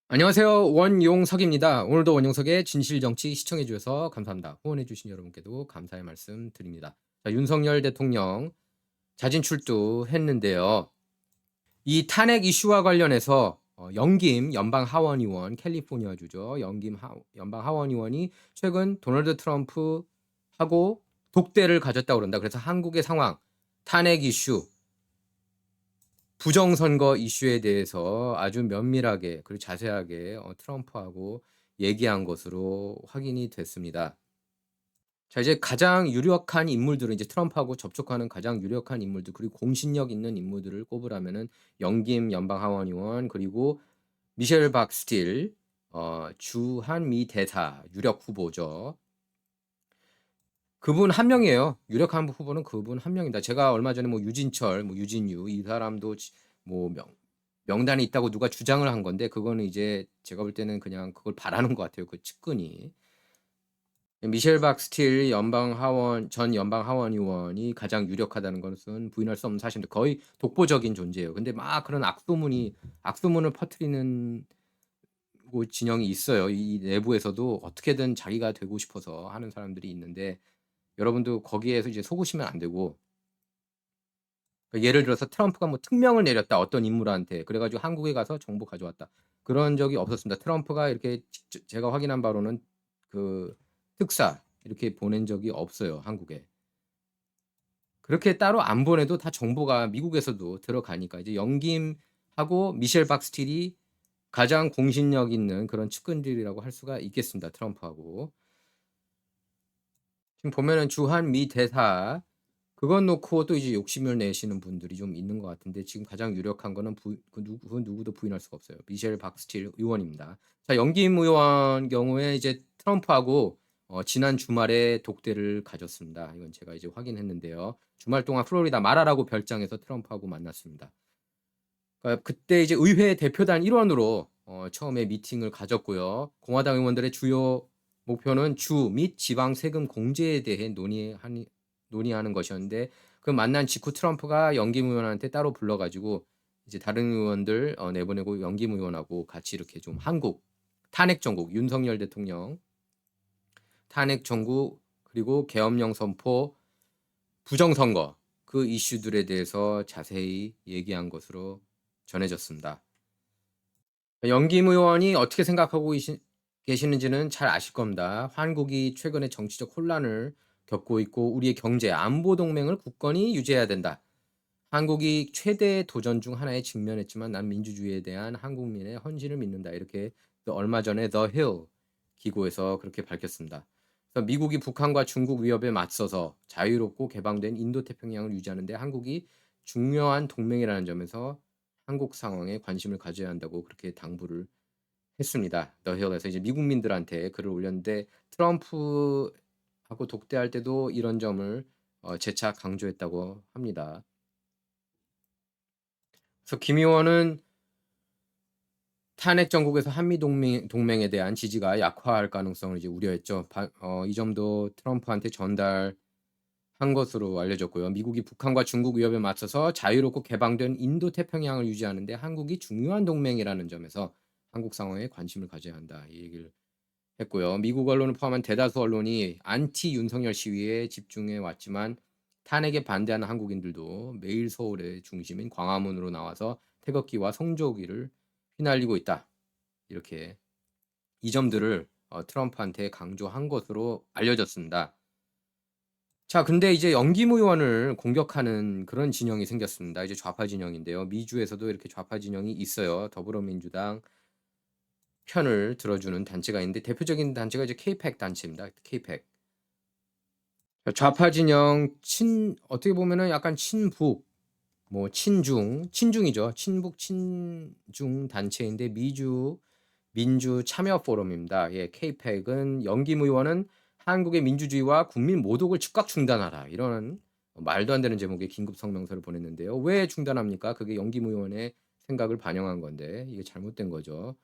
안녕하세요. 원용석입니다. 오늘도 원용석의 진실정치 시청해 주셔서 감사합니다. 후원해 주신 여러분께도 감사의 말씀 드립니다. 자, 윤석열 대통령 자진 출두했는데요. 이 탄핵 이슈와 관련해서 영김 연방 하원의원 캘리포니아주죠. 연방 하원의원이 최근 도널드 트럼프하고 독대를 가졌다고 그런다. 그래서 한국의 상황, 탄핵 이슈, 부정선거 이슈에 대해서 아주 면밀하게 그리고 자세하게 트럼프하고 얘기한 것으로 확인이 됐습니다. 자, 이제 가장 유력한 인물들은 이제 트럼프하고 접촉하는 가장 유력한 인물들 그리고 공신력 있는 인물들을 꼽으라면은 영김 연방 하원의원 그리고 미셸 박스틸 주한미 대사 유력 후보죠. 그분 한 명이에요. 유력한 후보는 그분 한 명이다. 제가 얼마 전에 뭐 유진철, 뭐 유진유 이 사람도 뭐 명단이 있다고 누가 주장을 한 건데 그거는 이제 제가 볼 때는 그냥 그걸 바라는 것 같아요. 그 측근이. 미셸 박스틸 전 연방 하원 의원이 가장 유력하다는 것은 부인할 수 없는 사실인데 거의 독보적인 존재예요. 근데 막 그런 악소문을 퍼뜨리는 진영이 있어요. 이 내부에서도 어떻게든 자기가 되고 싶어서 하는 사람들이 있는데 여러분도 거기에서 이제 속으시면 안 되고 그러니까 예를 들어서 트럼프가 뭐 특명을 내렸다 어떤 인물한테 그래가지고 한국에 가서 정보 가져왔다 그런 적이 없었습니다. 트럼프가 이렇게 제가 확인한 바로는 그 특사 이렇게 보낸 적이 없어요. 한국에 그렇게 따로 안 보내도 다 정보가 미국에서도 들어가니까 이제 영김하고 미셸 박스틸이 가장 공신력 있는 그런 측근들이라고 할 수가 있겠습니다. 트럼프하고 지금 보면은 주한미 대사 그건 놓고 또 이제 욕심을 내시는 분들이 좀 있는 것 같은데 지금 가장 유력한 거는 누구도 부인할 수가 없어요. 미셸 박스틸 의원입니다. 자, 영김 의원 경우에 이제 트럼프하고 지난 주말에 독대를 가졌습니다. 이건 제가 이제 확인했는데요. 주말 동안 플로리다 마라라고 별장에서 트럼프하고 만났습니다. 그러니까 그때 이제 의회 대표단 일원으로 처음에 미팅을 가졌고요. 공화당 의원들의 주요 목표는 주 및 지방 세금 공제에 대해 논의하는 것이었는데 그 만난 직후 트럼프가 영김 의원한테 따로 불러가지고 이제 다른 의원들 내보내고 영김 의원하고 같이 이렇게 좀 한국 탄핵 정국 윤석열 대통령 탄핵 정국 그리고 계엄령 선포 부정선거 그 이슈들에 대해서 자세히 얘기한 것으로 전해졌습니다. 영김 의원이 어떻게 생각하고 계시는지는 잘 아실 겁니다. 한국이 최근에 정치적 혼란을 겪고 있고 우리의 경제 안보 동맹을 굳건히 유지해야 된다. 한국이 최대 도전 중 하나에 직면했지만 난 민주주의에 대한 한국민의 헌신을 믿는다. 이렇게 얼마 전에 The Hill 기고에서 그렇게 밝혔습니다. 그래서 미국이 북한과 중국 위협에 맞서서 자유롭고 개방된 인도태평양을 유지하는 데 한국이 중요한 동맹이라는 점에서 한국 상황에 관심을 가져야 한다고 그렇게 당부를 했습니다. The Hill에서 이제 미국민들한테 글을 올렸는데 트럼프하고 독대할 때도 이런 점을 재차 강조했다고 합니다. 그래서 김 의원은 탄핵 정국에서 한미 동맹에 대한 지지가 약화할 가능성을 이제 우려했죠. 이 점도 트럼프한테 전달한 것으로 알려졌고요. 미국이 북한과 중국 위협에 맞서서 자유롭고 개방된 인도 태평양을 유지하는 데 한국이 중요한 동맹이라는 점에서 한국 상황에 관심을 가져야 한다. 이 얘기를 했고요. 미국 언론을 포함한 대다수 언론이 안티 윤석열 시위에 집중해 왔지만 탄핵에 반대하는 한국인들도 매일 서울의 중심인 광화문으로 나와서 태극기와 성조기를 휘날리고 있다. 이렇게 이 점들을 트럼프한테 강조한 것으로 알려졌습니다. 자, 근데 이제 영김 의원을 공격하는 그런 진영이 생겼습니다. 이제 좌파 진영인데요. 미주에서도 이렇게 좌파 진영이 있어요. 더불어민주당 편을 들어주는 단체가 있는데 대표적인 단체가 이제 케이팩 단체입니다. 케이팩. 좌파 진영 어떻게 보면은 약간 친북 뭐 친중이죠. 친북 친중 단체인데 민주 참여 포럼입니다. 예, 케이팩은 영김 의원은 한국의 민주주의와 국민 모독을 즉각 중단하라. 이런 말도 안 되는 제목의 긴급 성명서를 보냈는데요. 왜 중단합니까? 그게 영김 의원의 생각을 반영한 건데 이게 잘못된 거죠.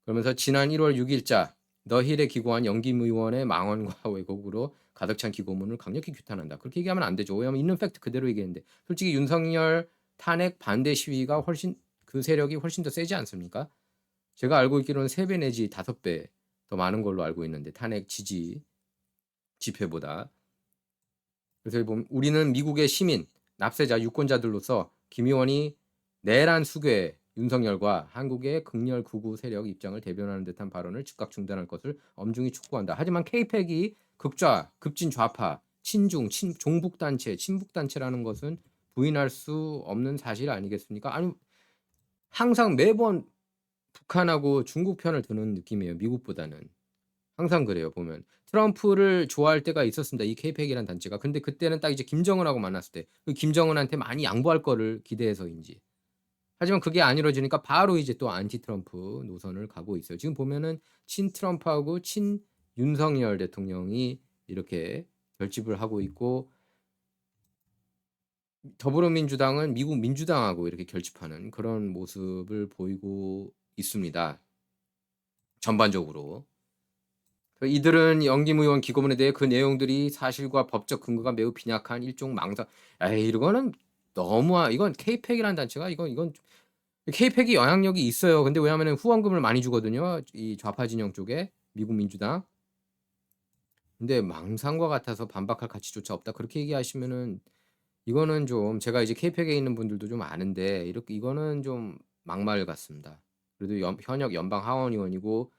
그러면서 지난 1월 6일자 너힐에 기고한 영김 의원의 망언과 왜곡으로 가득 찬 기고문을 강력히 규탄한다. 그렇게 얘기하면 안 되죠. 왜냐하면 있는 팩트 그대로 얘기했는데 솔직히 윤석열 탄핵 반대 시위가 그 세력이 훨씬 더 세지 않습니까? 제가 알고 있기로는 3배 내지 5배 더 많은 걸로 알고 있는데 탄핵 지지 집회보다. 그래서 여기 보면 우리는 미국의 시민, 납세자, 유권자들로서 김 의원이 내란 수괴 윤석열과 한국의 극렬 극우 세력 입장을 대변하는 듯한 발언을 즉각 중단할 것을 엄중히 촉구한다. 하지만 케이팩이 극좌, 급진 좌파, 친중, 종북 단체, 친북 단체라는 것은 부인할 수 없는 사실 아니겠습니까? 아니 항상 매번 북한하고 중국 편을 드는 느낌이에요. 미국보다는. 항상 그래요 보면. 트럼프를 좋아할 때가 있었습니다. 이 케이팩이라는 단체가. 근데 그때는 딱 이제 김정은하고 만났을 때 그 김정은한테 많이 양보할 거를 기대해서인지. 하지만 그게 안 이루어지니까 바로 이제 또 안티 트럼프 노선을 가고 있어요. 지금 보면은 친 트럼프하고 친 윤석열 대통령이 이렇게 결집을 하고 있고 더불어민주당은 미국 민주당하고 이렇게 결집하는 그런 모습을 보이고 있습니다. 전반적으로. 이들은 영김 의원 기고문에 대해 그 내용들이 사실과 법적 근거가 매우 빈약한 일종 망상. 에이 이거는 너무 이건 케이팩이라는 단체가 이건 케이팩이 영향력이 있어요. 근데 왜냐하면 후원금을 많이 주거든요. 이 좌파 진영 쪽에 미국 민주당. 근데 망상과 같아서 반박할 가치조차 없다. 그렇게 얘기하시면은 이거는 좀 제가 이제 케이팩에 있는 분들도 좀 아는데 이렇게 이거는 좀 막말 같습니다. 그래도 현역 연방 하원 의원이고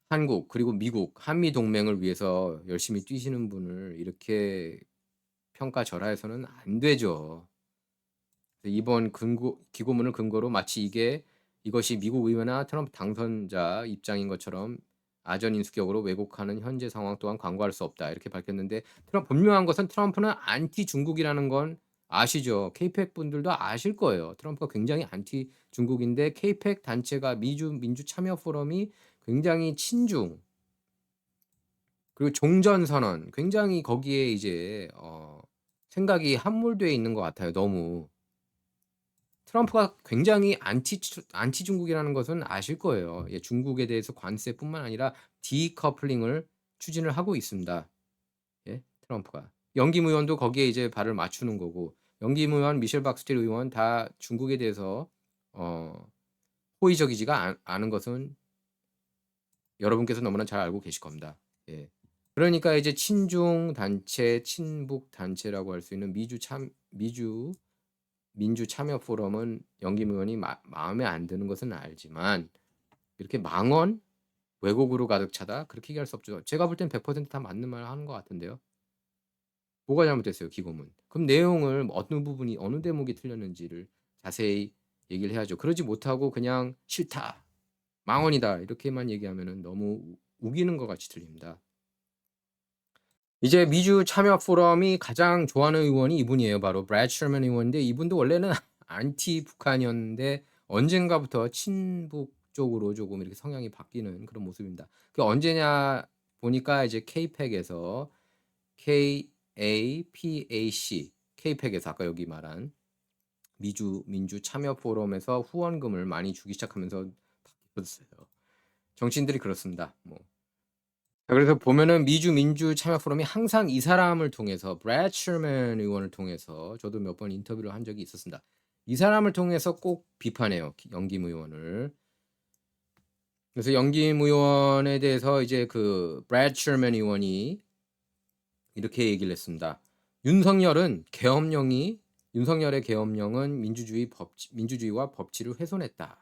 한국 그리고 미국 한미 동맹을 위해서 열심히 뛰시는 분을 이렇게 평가절하해서는 안 되죠. 이번 기고문을 근거로 마치 이것이 미국 의회나 트럼프 당선자 입장인 것처럼 아전인수격으로 왜곡하는 현재 상황 또한 간과할 수 없다 이렇게 밝혔는데 분명한 것은 트럼프는 안티 중국이라는 건 아시죠? 케이팩 분들도 아실 거예요. 트럼프가 굉장히 안티 중국인데 케이팩 단체가 미주 민주 참여 포럼이 굉장히 친중 그리고 종전선언 굉장히 거기에 이제 생각이 함몰되어 있는 것 같아요. 너무. 트럼프가 굉장히 안티 중국이라는 것은 아실 거예요. 예, 중국에 대해서 관세뿐만 아니라 디커플링을 추진을 하고 있습니다. 예, 트럼프가. 영김 의원도 거기에 이제 발을 맞추는 거고 영김 의원, 미셸 박스틸 의원 다 중국에 대해서 호의적이지가 않은 것은 여러분께서 너무나 잘 알고 계실 겁니다. 예. 그러니까 이제 친중 단체, 친북 단체라고 할 수 있는 미주 민주 참여 포럼은 영김 의원이 마음에 안 드는 것은 알지만 이렇게 망언 왜곡으로 가득 차다 그렇게 얘기할 수 없죠. 제가 볼 땐 100%다 맞는 말 하는 것 같은데요. 뭐가 잘못됐어요, 기고문? 그럼 내용을 어느 부분이 어느 대목이 틀렸는지를 자세히 얘기를 해야죠. 그러지 못하고 그냥 싫다, 망언이다 이렇게만 얘기하면은 너무 우기는 것 같이 들립니다. 이제 미주 참여 포럼이 가장 좋아하는 의원이 이분이에요. 바로 브래드 셔먼 의원인데 이분도 원래는 안티 북한이었는데 언젠가부터 친북 쪽으로 조금 이렇게 성향이 바뀌는 그런 모습입니다. 그 언제냐 보니까 이제 KPAC에서 KAPAC KPAC에서 아까 여기 말한 미주 민주 참여 포럼에서 후원금을 많이 주기 시작하면서 바뀌었어요. 정치인들이 그렇습니다. 뭐 그래서 보면은 미주 민주 참여 포럼이 항상 이 사람을 통해서 브래드 셔먼 의원을 통해서 저도 몇 번 인터뷰를 한 적이 있었습니다. 이 사람을 통해서 꼭 비판해요. 영김 의원을. 그래서 영김 의원에 대해서 이제 그 브래드 셔먼 의원이 이렇게 얘기를 했습니다. 윤석열의 계엄령은 민주주의와 법치를 훼손했다.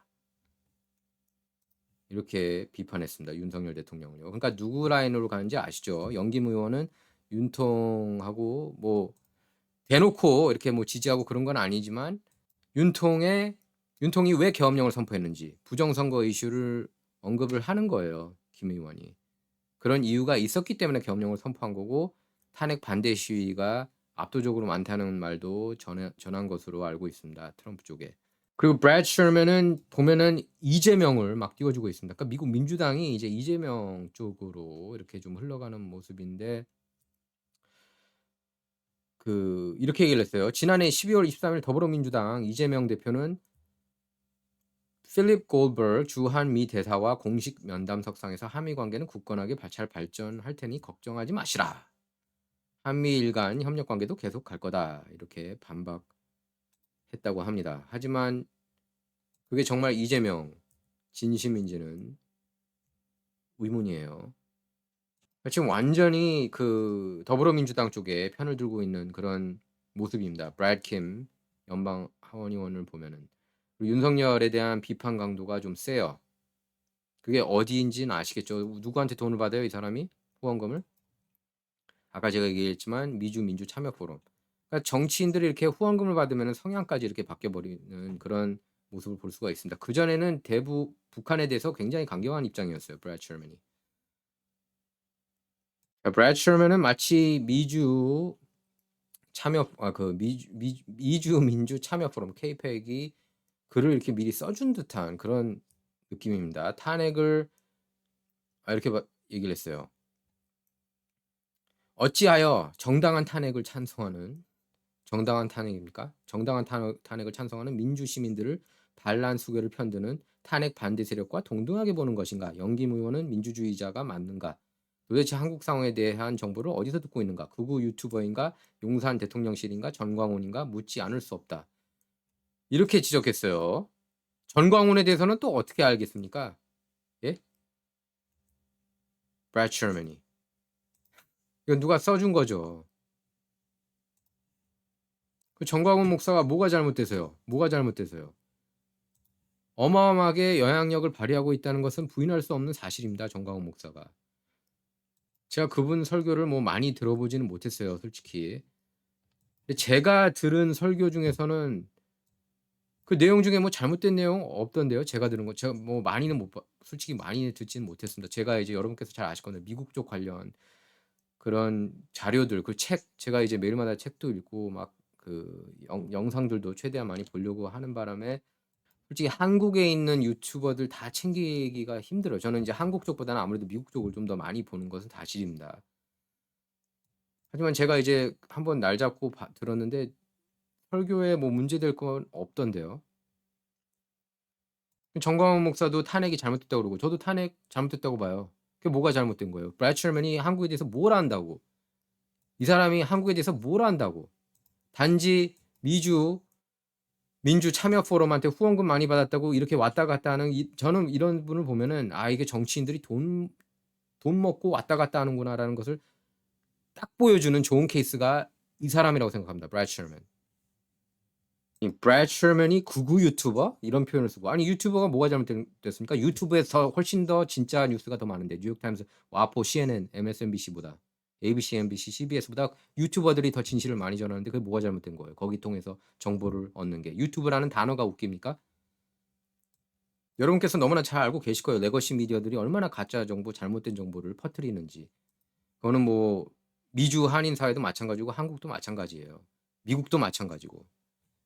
이렇게 비판했습니다. 윤석열 대통령을요. 그러니까 누구 라인으로 가는지 아시죠? 영김 의원은 윤통하고 뭐 대놓고 이렇게 뭐 지지하고 그런 건 아니지만 윤통이 왜 계엄령을 선포했는지 부정선거 이슈를 언급을 하는 거예요. 김 의원이. 그런 이유가 있었기 때문에 계엄령을 선포한 거고 탄핵 반대 시위가 압도적으로 많다는 말도 전한 것으로 알고 있습니다. 트럼프 쪽에. 그리고 브래드 셔먼은 보면은 이재명을 막 띄워주고 있습니다. 그러니까 미국 민주당이 이제 이재명 쪽으로 이렇게 좀 흘러가는 모습인데 이렇게 얘기를 했어요. 지난해 12월 23일 더불어민주당 이재명 대표는 필립 골버그 주한 미 대사와 공식 면담석상에서 한미 관계는 굳건하게 잘 발전할 테니 걱정하지 마시라. 한미일 간 협력 관계도 계속 갈 거다. 이렇게 반박했다고 합니다. 하지만 그게 정말 이재명 진심인지는 의문이에요. 지금 완전히 그 더불어민주당 쪽에 편을 들고 있는 그런 모습입니다. 브래드 킴 연방 하원의원을 보면은. 그리고 윤석열에 대한 비판 강도가 좀 세요. 그게 어디인지는 아시겠죠? 누구한테 돈을 받아요, 이 사람이? 후원금을? 아까 제가 얘기했지만 미주 민주 참여 포럼. 그러니까 정치인들이 이렇게 후원금을 받으면 성향까지 이렇게 바뀌어 버리는 그런 모습을 볼 수가 있습니다. 그전에는 대부 북한에 대해서 굉장히 강경한 입장이었어요, 브래드 셔먼이. 브래드 셔먼은 마치 미주 참여 그 미주 민주 참여 포럼 케이팩이 글을 이렇게 미리 써준 듯한 그런 느낌입니다. 탄핵을 이렇게 얘기를 했어요. 어찌하여 정당한 탄핵을 찬성하는 정당한 탄핵입니까? 정당한 탄핵을 찬성하는 민주 시민들을 반란 수괴를 편드는 탄핵 반대 세력과 동등하게 보는 것인가? 영김 의원은 민주주의자가 맞는가? 도대체 한국 상황에 대한 정보를 어디서 듣고 있는가? 극우 유튜버인가? 용산 대통령실인가? 전광훈인가? 묻지 않을 수 없다. 이렇게 지적했어요. 전광훈에 대해서는 또 어떻게 알겠습니까? 예? 브래드 셔먼이. 이건 누가 써준 거죠. 그 전광훈 목사가 뭐가 잘못돼서요? 뭐가 잘못돼서요? 어마어마하게 영향력을 발휘하고 있다는 것은 부인할 수 없는 사실입니다. 전광훈 목사가. 제가 그분 설교를 뭐 많이 들어보지는 못했어요, 솔직히. 근데 제가 들은 설교 중에서는 그 내용 중에 뭐 잘못된 내용 없던데요. 제가 들은 거. 제가 뭐 많이는 솔직히 많이 듣지는 못했습니다. 제가 이제 여러분께서 잘 아실 건데 미국 쪽 관련 그런 자료들, 그 책, 제가 이제 매일마다 책도 읽고 막 그 영상들도 최대한 많이 보려고 하는 바람에 솔직히 한국에 있는 유튜버들 다 챙기기가 힘들어요. 저는 이제 한국 쪽보다는 아무래도 미국 쪽을 좀 더 많이 보는 것은 사실입니다. 하지만 제가 이제 한번 날 잡고 들었는데 설교에 뭐 문제될 건 없던데요. 정광훈 목사도 탄핵이 잘못됐다고 그러고 저도 탄핵 잘못됐다고 봐요. 그게 뭐가 잘못된 거예요? 브래드 셔먼이 한국에 대해서 뭘 안다고? 이 사람이 한국에 대해서 뭘 안다고? 단지 미주 민주 참여 포럼한테 후원금 많이 받았다고 이렇게 왔다 갔다 하는 저는 이런 분을 보면은 이게 정치인들이 돈 먹고 왔다 갔다 하는구나라는 것을 딱 보여주는 좋은 케이스가 이 사람이라고 생각합니다. 브래드 셔먼. 이 브래드 셔먼이 극우 유튜버 이런 표현을 쓰고 아니 유튜버가 뭐가 잘못됐습니까? 유튜브에서 훨씬 더 진짜 뉴스가 더 많은데 뉴욕타임스, 와포, CNN, MSNBC보다 ABC, NBC, CBS보다 유튜버들이 더 진실을 많이 전하는데 그게 뭐가 잘못된 거예요? 거기 통해서 정보를 얻는 게 유튜브라는 단어가 웃깁니까? 여러분께서 너무나 잘 알고 계실 거예요. 레거시 미디어들이 얼마나 가짜 정보, 잘못된 정보를 퍼뜨리는지. 그거는 뭐 미주 한인 사회도 마찬가지고 한국도 마찬가지예요. 미국도 마찬가지고.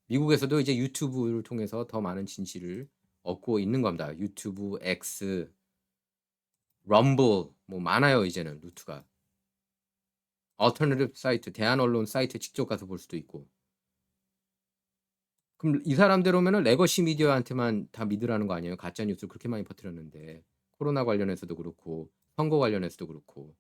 미국에서도 이제 유튜브를 통해서 더 많은 진실을 얻고 있는 겁니다. 유튜브, X, 럼블 뭐 많아요 이제는 루트가. 얼터너티브 사이트, 대한 언론 사이트 직접 가서 볼 수도 있고. 그럼 이 사람대로면은 레거시 미디어한테만 다 믿으라는 거 아니에요? 가짜 뉴스를 그렇게 많이 퍼뜨렸는데 코로나 관련해서도 그렇고 선거 관련해서도 그렇고.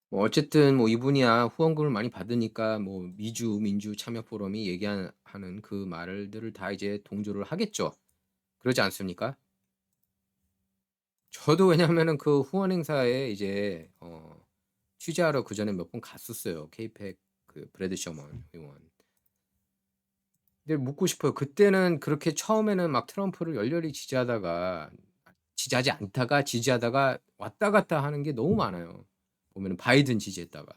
뭐 어쨌든 뭐 이분이야 후원금을 많이 받으니까 뭐 미주 민주 참여 포럼이 하는 그 말들을 다 이제 동조를 하겠죠. 그러지 않습니까? 저도 왜냐면은 그 후원 행사에 이제 취재하러 그전에 몇 번 갔었어요. 케이팩 그 브래드 셔먼 의원. 근데 묻고 싶어요. 그때는 그렇게 처음에는 막 트럼프를 열렬히 지지하지 않다가 지지하다가 왔다 갔다 하는 게 너무 많아요. 보면은 바이든 지지했다가.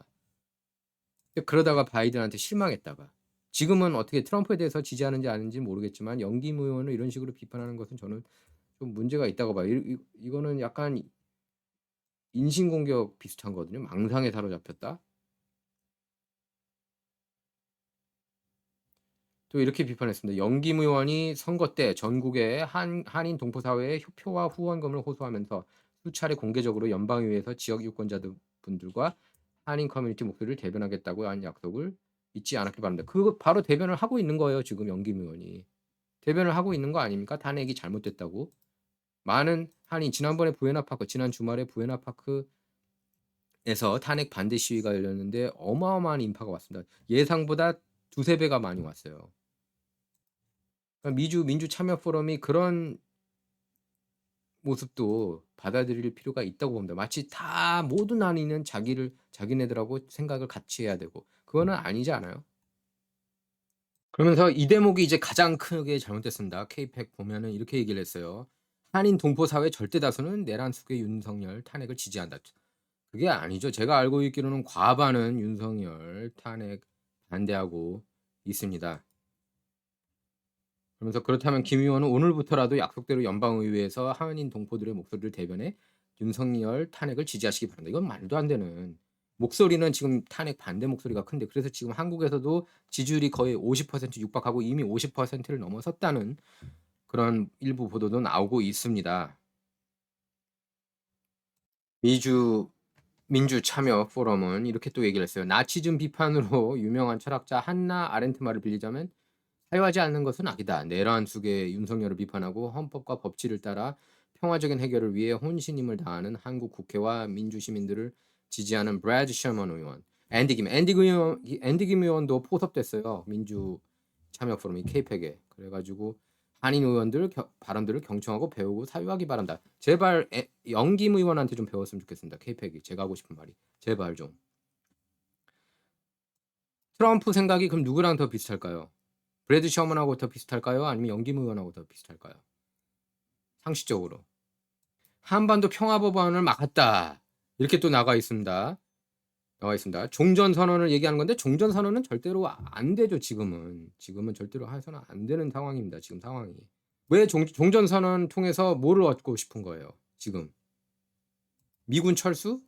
그러다가 바이든한테 실망했다가. 지금은 어떻게 트럼프에 대해서 지지하는지 아닌지 모르겠지만 영김 의원을 이런 식으로 비판하는 것은 저는 좀 문제가 있다고 봐요. 이거는 약간 인신공격 비슷한 거거든요. 망상에 사로잡혔다. 또 이렇게 비판했습니다. 영김 의원이 선거 때 전국의 한인 동포 사회에 표와 후원금을 호소하면서 수차례 공개적으로 연방의회에서 지역 유권자들 분들과 한인 커뮤니티 목소리를 대변하겠다고 한 약속을 잊지 않았길 바랍니다. 그거 바로 대변을 하고 있는 거예요. 지금 영김 의원이. 대변을 하고 있는 거 아닙니까? 탄핵이 잘못됐다고. 많은 한인 지난번에 지난 주말에 부에나 파크에서 탄핵 반대 시위가 열렸는데 어마어마한 인파가 왔습니다. 예상보다 두세 배가 많이 왔어요. 그러니까 미주 민주 참여 포럼이 그런 모습도 받아들일 필요가 있다고 봅니다. 마치 다 모든 안위는 자기네들하고 생각을 같이 해야 되고 그거는 아니지 않아요? 그러면서 이 대목이 이제 가장 크게 잘못됐습니다. 케이팩 보면은 이렇게 얘기를 했어요. "한인 동포 사회 절대 다수는 내란 속의 윤석열 탄핵을 지지한다." 그게 아니죠. 제가 알고 있기로는 과반은 윤석열 탄핵 반대하고 있습니다. 그러면서 그렇다면 김 의원은 오늘부터라도 약속대로 연방의회에서 한인 동포들의 목소리를 대변해 윤석열 탄핵을 지지하시기 바란다. 이건 말도 안 되는 목소리는 지금 탄핵 반대 목소리가 큰데 그래서 지금 한국에서도 지지율이 거의 50% 육박하고 이미 50%를 넘어섰다는 그런 일부 보도도 나오고 있습니다. 미주 민주 참여 포럼은 이렇게 또 얘기를 했어요. 나치즘 비판으로 유명한 철학자 한나 아렌트 말을 빌리자면 사유하지 않는 것은 악이다. 내란 속의 윤석열을 비판하고 헌법과 법치를 따라 평화적인 해결을 위해 혼신임을 다하는 한국 국회와 민주 시민들을 지지하는 브래드 셔먼 의원, 앤디 김 의원도 포섭됐어요. 민주 참여 포럼이 케이팩에. 그래가지고 한인 의원들 발언들을 경청하고 배우고 사유하기 바란다. 제발 영김 의원한테 좀 배웠으면 좋겠습니다. 케이팩이 제가 하고 싶은 말이 제발 좀. 트럼프 생각이 그럼 누구랑 더 비슷할까요? 브래드 셔먼하고 더 비슷할까요? 아니면 영김 의원하고 더 비슷할까요? 상식적으로. 한반도 평화법안을 막았다. 이렇게 또 나와 있습니다. 종전선언을 얘기하는 건데 종전선언은 절대로 안 되죠. 지금은 절대로 해서는 안 되는 상황입니다. 지금 상황이. 왜 종전선언 통해서 뭐를 얻고 싶은 거예요? 지금 미군 철수?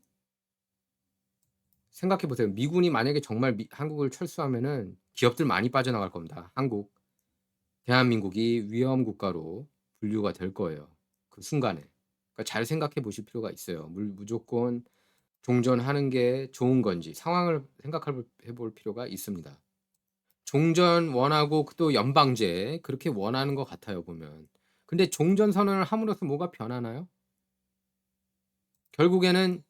생각해 보세요. 미군이 만약에 정말 한국을 철수하면은 기업들 많이 빠져나갈 겁니다. 대한민국이 위험 국가로 분류가 될 거예요. 그 순간에. 그러니까 잘 생각해 보실 필요가 있어요. 무조건 종전하는 게 좋은 건지 상황을 생각해 볼 필요가 있습니다. 종전 원하고 또 연방제 그렇게 원하는 것 같아요, 보면. 근데 종전 선언을 함으로써 뭐가 변하나요? 결국에는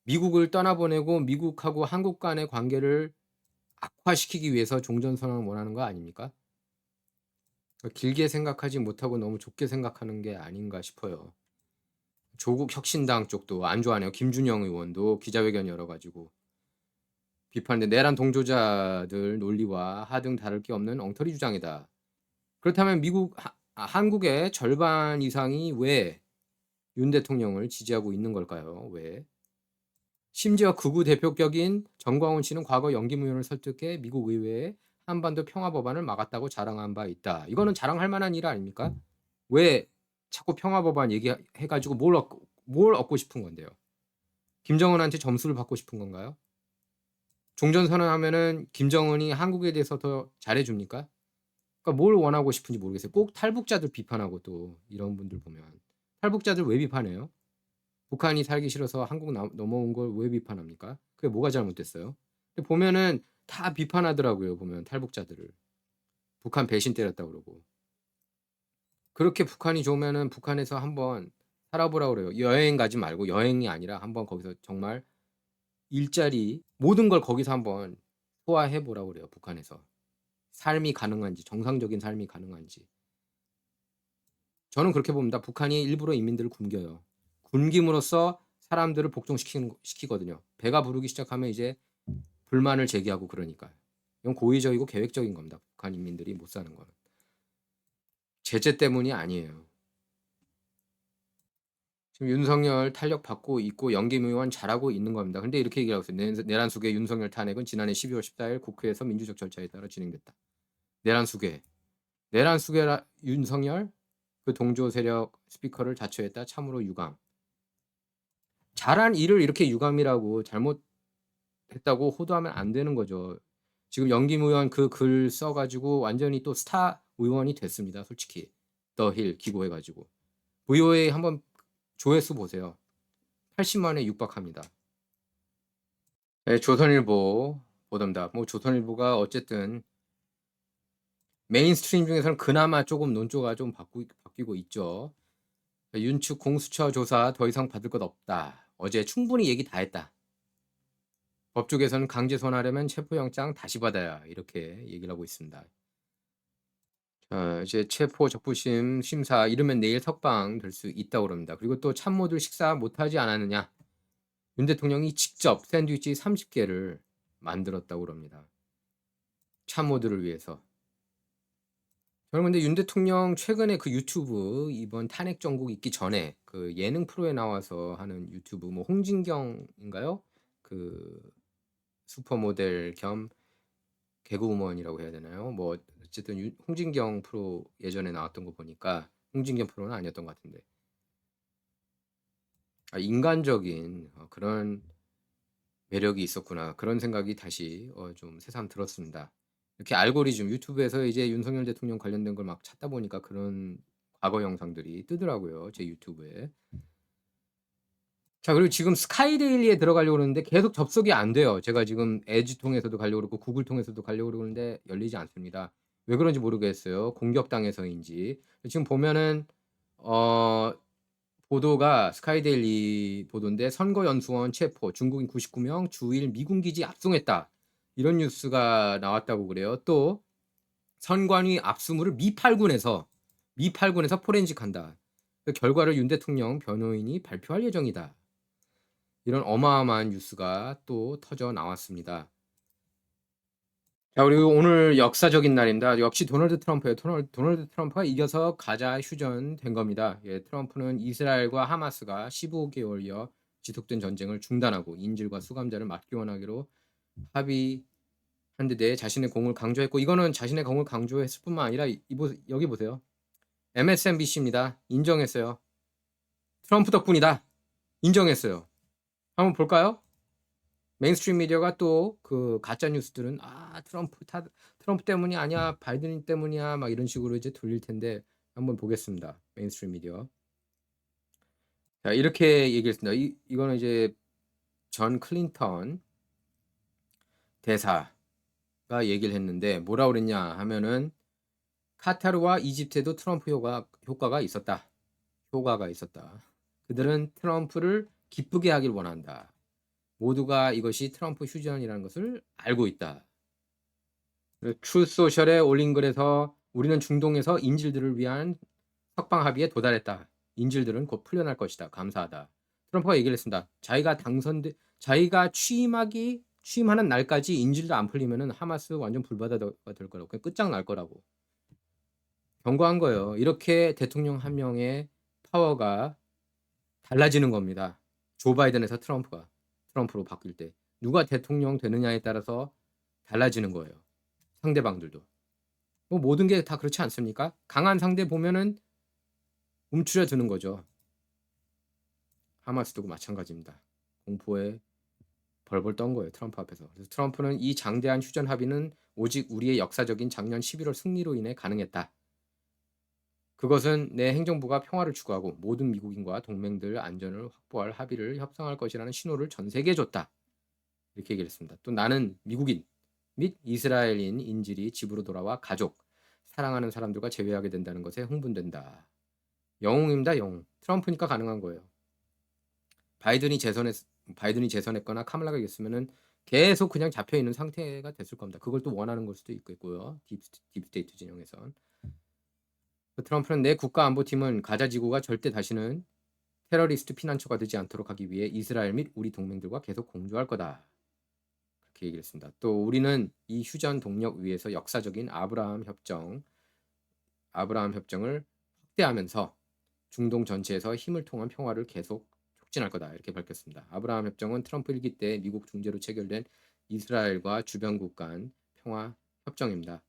미국을 떠나보내고 미국하고 한국 간의 관계를 악화시키기 위해서 종전 선언을 원하는 거 아닙니까? 길게 생각하지 못하고 너무 좁게 생각하는 게 아닌가 싶어요. 조국 혁신당 쪽도 안 좋아하네요. 김준영 의원도 기자회견 열어가지고 비판인데 내란 동조자들 논리와 하등 다를 게 없는 엉터리 주장이다. 그렇다면 한국의 절반 이상이 왜 윤 대통령을 지지하고 있는 걸까요? 왜? 심지어 극우 대표격인 정광훈 씨는 과거 영김 의원을 설득해 미국 의회에 한반도 평화 법안을 막았다고 자랑한 바 있다. 이거는 자랑할 만한 일 아닙니까? 왜 자꾸 평화 법안 얘기해가지고 뭘 얻고 싶은 건데요? 김정은한테 점수를 받고 싶은 건가요? 종전선언하면은 김정은이 한국에 대해서 더 잘해줍니까? 그러니까 뭘 원하고 싶은지 모르겠어요. 꼭 탈북자들 비판하고 또 이런 분들 보면 탈북자들 왜 비판해요? 북한이 살기 싫어서 한국 넘어온 걸 왜 비판합니까? 그게 뭐가 잘못됐어요? 근데 보면은 다 비판하더라고요. 보면 탈북자들을 북한 배신 때렸다 그러고 그렇게 북한이 좋으면은 북한에서 한번 살아보라 그래요. 여행 가지 말고 여행이 아니라 한번 거기서 정말 일자리 모든 걸 거기서 한번 소화해 보라 그래요. 북한에서 삶이 가능한지 정상적인 삶이 가능한지 저는 그렇게 봅니다. 북한이 일부러 인민들을 굶겨요. 굶김으로써 사람들을 복종시키거든요. 배가 부르기 시작하면 이제 불만을 제기하고 그러니까요. 이건 고의적이고 계획적인 겁니다. 북한 인민들이 못 사는 거는. 제재 때문이 아니에요. 지금 윤석열 탄력받고 있고 영김 의원 잘하고 있는 겁니다. 근데 이렇게 얘기하고 있어요. 내란 수계 윤석열 탄핵은 지난해 12월 14일 국회에서 민주적 절차에 따라 진행됐다. 내란 수계. 윤석열 그 동조 세력 스피커를 자처했다. 참으로 유감. 잘한 일을 이렇게 유감이라고 잘못했다고 호도하면 안 되는 거죠. 지금 영김 의원 그 글 써가지고 완전히 또 스타 의원이 됐습니다. 솔직히 더힐 기고해가지고 VOA 한번 조회수 보세요. 80만에 육박합니다. 네, 조선일보 보도입니다. 뭐 조선일보가 어쨌든 메인스트림 중에서는 그나마 조금 논조가 좀 바뀌고 있죠. 윤측 공수처 조사 더 이상 받을 것 없다. 어제 충분히 얘기 다 했다. 법조계에서는 강제 소환하려면 체포영장 다시 받아야 이렇게 얘기를 하고 있습니다. 이제 체포 적부심 심사 이르면 내일 석방 될 수 있다고 그럽니다. 그리고 또 참모들 식사 못하지 않았느냐. 윤 대통령이 직접 샌드위치 30개를 만들었다고 그럽니다. 참모들을 위해서. 저는 근데 윤 대통령 최근에 그 유튜브 이번 탄핵 정국 있기 전에 그 예능 프로에 나와서 하는 유튜브 뭐 홍진경인가요? 그 슈퍼모델 겸 개그우먼이라고 해야 되나요? 뭐 어쨌든 홍진경 프로 예전에 나왔던 거 보니까 홍진경 프로는 아니었던 것 같은데 인간적인 그런 매력이 있었구나 그런 생각이 다시 좀 새삼 들었습니다. 이렇게 알고리즘 유튜브에서 이제 윤석열 대통령 관련된 걸 막 찾다 보니까 그런 과거 영상들이 뜨더라고요. 제 유튜브에. 자 그리고 지금 스카이데일리에 들어가려고 그러는데 계속 접속이 안 돼요. 제가 지금 에지 통해서도 가려고 그러고 구글 통해서도 가려고 그러는데 열리지 않습니다. 왜 그런지 모르겠어요. 공격당해서인지. 지금 보면은 어 보도가 스카이데일리 보도인데 선거연수원 체포 중국인 99명 주일 미군 기지 압송했다. 이런 뉴스가 나왔다고 그래요. 또 선관위 압수물을 미팔군에서 포렌식한다. 그 결과를 윤 대통령 변호인이 발표할 예정이다. 이런 어마어마한 뉴스가 또 터져 나왔습니다. 자, 그리고 오늘 역사적인 날입니다. 역시 도널드 트럼프예요. 도널드 트럼프가 이겨서 가자 휴전된 겁니다. 예, 트럼프는 이스라엘과 하마스가 15개월여 지속된 전쟁을 중단하고 인질과 수감자를 맞교환하기로 합의한 데 대해 자신의 공을 강조했고 이거는 자신의 공을 강조했을 뿐만 아니라 여기 보세요. MSNBC입니다. 인정했어요. 트럼프 덕분이다. 인정했어요. 한번 볼까요? 메인스트림 미디어가 또 그 가짜 뉴스들은 트럼프 때문이 아니야 바이든 때문이야 막 이런 식으로 이제 돌릴 텐데 한번 보겠습니다. 메인스트림 미디어. 자 이렇게 얘기했습니다. 이거는 이제 전 클린턴 대사가 얘기를 했는데 뭐라 그랬냐 하면은 카타르와 이집트에도 트럼프 효과가 있었다. 효과가 있었다. 그들은 트럼프를 기쁘게 하길 원한다. 모두가 이것이 트럼프 휴전이라는 것을 알고 있다. 트루소셜에 올린 글에서 우리는 중동에서 인질들을 위한 석방 합의에 도달했다. 인질들은 곧 풀려날 것이다. 감사하다. 트럼프가 얘기를 했습니다. 자기가 취임하는 날까지 인질도 안 풀리면은 하마스 완전 불바다가 될 거라고. 그냥 끝장날 거라고. 경고한 거예요. 이렇게 대통령 한 명의 파워가 달라지는 겁니다. 조 바이든에서 트럼프로 바뀔 때 누가 대통령 되느냐에 따라서 달라지는 거예요. 상대방들도. 뭐 모든 게 다 그렇지 않습니까? 강한 상대 보면은 움츠려 드는 거죠. 하마스도 마찬가지입니다. 공포에 벌벌 떤 거예요. 트럼프 앞에서. 그래서 트럼프는 이 장대한 휴전 합의는 오직 우리의 역사적인 작년 11월 승리로 인해 가능했다. 그것은 내 행정부가 평화를 추구하고 모든 미국인과 동맹들 안전을 확보할 합의를 협상할 것이라는 신호를 전 세계에 줬다. 이렇게 얘기를 했습니다. 또 나는 미국인 및 이스라엘인 인질이 집으로 돌아와 가족, 사랑하는 사람들과 재회하게 된다는 것에 흥분된다. 영웅입니다, 영웅. 트럼프니까 가능한 거예요. 바이든이 재선했거나 카말라가 이겼으면은 계속 그냥 잡혀 있는 상태가 됐을 겁니다. 그걸 또 원하는 걸 수도 있겠고요. 딥스테이트 진영에선. 트럼프는 내 국가안보팀은 가자 지구가 절대 다시는 테러리스트 피난처가 되지 않도록 하기 위해 이스라엘 및 우리 동맹들과 계속 공조할 거다. 그렇게 얘기를 했습니다. 또 우리는 이 휴전 동력 위에서 역사적인 아브라함 협정을 확대하면서 중동 전체에서 힘을 통한 평화를 계속 촉진할 거다. 이렇게 밝혔습니다. 아브라함 협정은 트럼프 일기 때 미국 중재로 체결된 이스라엘과 주변국 간 평화 협정입니다.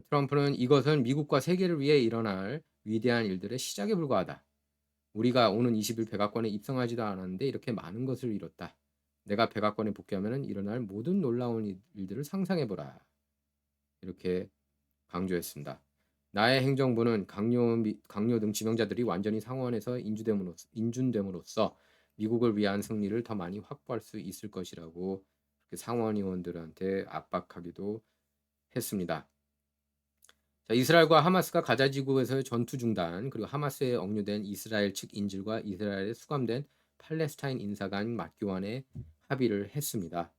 트럼프는 이것은 미국과 세계를 위해 일어날 위대한 일들의 시작에 불과하다. 우리가 오는 20일 백악관에 입성하지도 않았는데 이렇게 많은 것을 이뤘다. 내가 백악관에 복귀하면 일어날 모든 놀라운 일들을 상상해보라. 이렇게 강조했습니다. 나의 행정부는 강요 등 지명자들이 완전히 상원에서 인준됨으로써 미국을 위한 승리를 더 많이 확보할 수 있을 것이라고 상원 의원들한테 압박하기도 했습니다. 자, 이스라엘과 하마스가 가자 지구에서의 전투 중단 그리고 하마스에 억류된 이스라엘 측 인질과 이스라엘에 수감된 팔레스타인 인사 간 맞교환에 합의를 했습니다.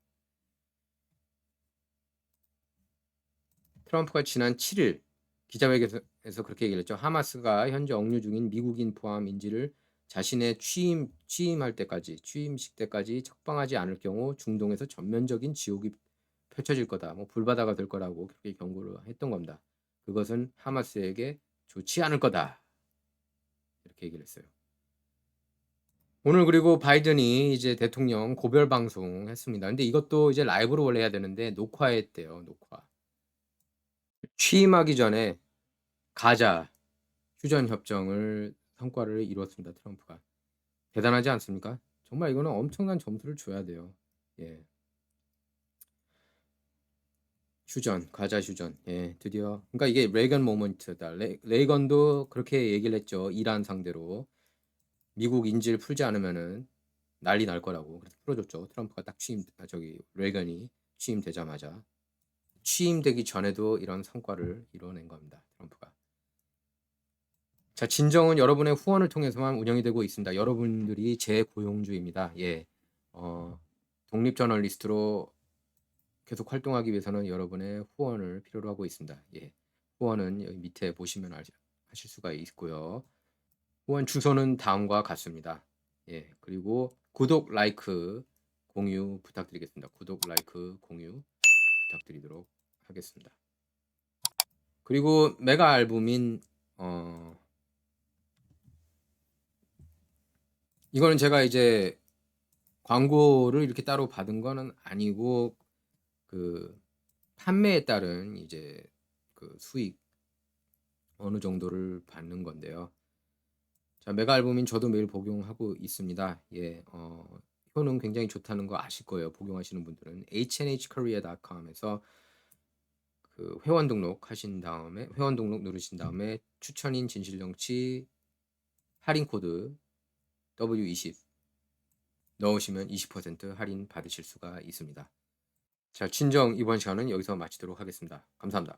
트럼프가 지난 7일 기자회견에서 그렇게 얘기를 했죠. 하마스가 현재 억류 중인 미국인 포함 인질을 자신의 취임식 때까지 석방하지 않을 경우 중동에서 전면적인 지옥이 펼쳐질 거다. 뭐 불바다가 될 거라고 그렇게 경고를 했던 겁니다. 그것은 하마스에게 좋지 않을 거다. 이렇게 얘기를 했어요. 오늘 그리고 바이든이 이제 대통령 고별 방송 했습니다. 근데 이것도 이제 라이브로 원래 해야 되는데 녹화했대요. 녹화. 취임하기 전에 가자 휴전 협정을 성과를 이루었습니다. 트럼프가. 대단하지 않습니까? 정말 이거는 엄청난 점수를 줘야 돼요. 예. 휴전, 가자 휴전. 예, 드디어. 그러니까 이게 레이건 모먼트다. 레이건도 그렇게 얘기를 했죠. 이란 상대로 미국 인질 풀지 않으면은 난리 날 거라고. 그래서 풀어줬죠. 트럼프가 딱 레이건이 취임되자마자 취임되기 전에도 이런 성과를 이뤄낸 겁니다. 트럼프가. 자, 진정은 여러분의 후원을 통해서만 운영이 되고 있습니다. 여러분들이 제 고용주입니다. 예. 독립 저널리스트로 계속 활동하기 위해서는 여러분의 후원을 필요로 하고 있습니다. 예. 후원은 여기 밑에 보시면 하실 수가 있고요. 후원 주소는 다음과 같습니다. 예. 그리고 구독, 라이크, 공유 부탁드리겠습니다. 구독, 라이크, 공유 부탁드리도록 하겠습니다. 그리고 메가 앨범인 이거는 제가 이제 광고를 이렇게 따로 받은 거는 아니고 그 판매에 따른 이제 그 수익 어느 정도를 받는 건데요. 자, 메가 앨범인 저도 매일 복용하고 있습니다. 예, 효능 굉장히 좋다는 거 아실 거예요. 복용하시는 분들은 hnhkorea.com에서 그 회원 등록 누르신 다음에 추천인 진실정치 할인 코드 W20 넣으시면 20% 할인 받으실 수가 있습니다. 자, 친정 이번 시간은 여기서 마치도록 하겠습니다. 감사합니다.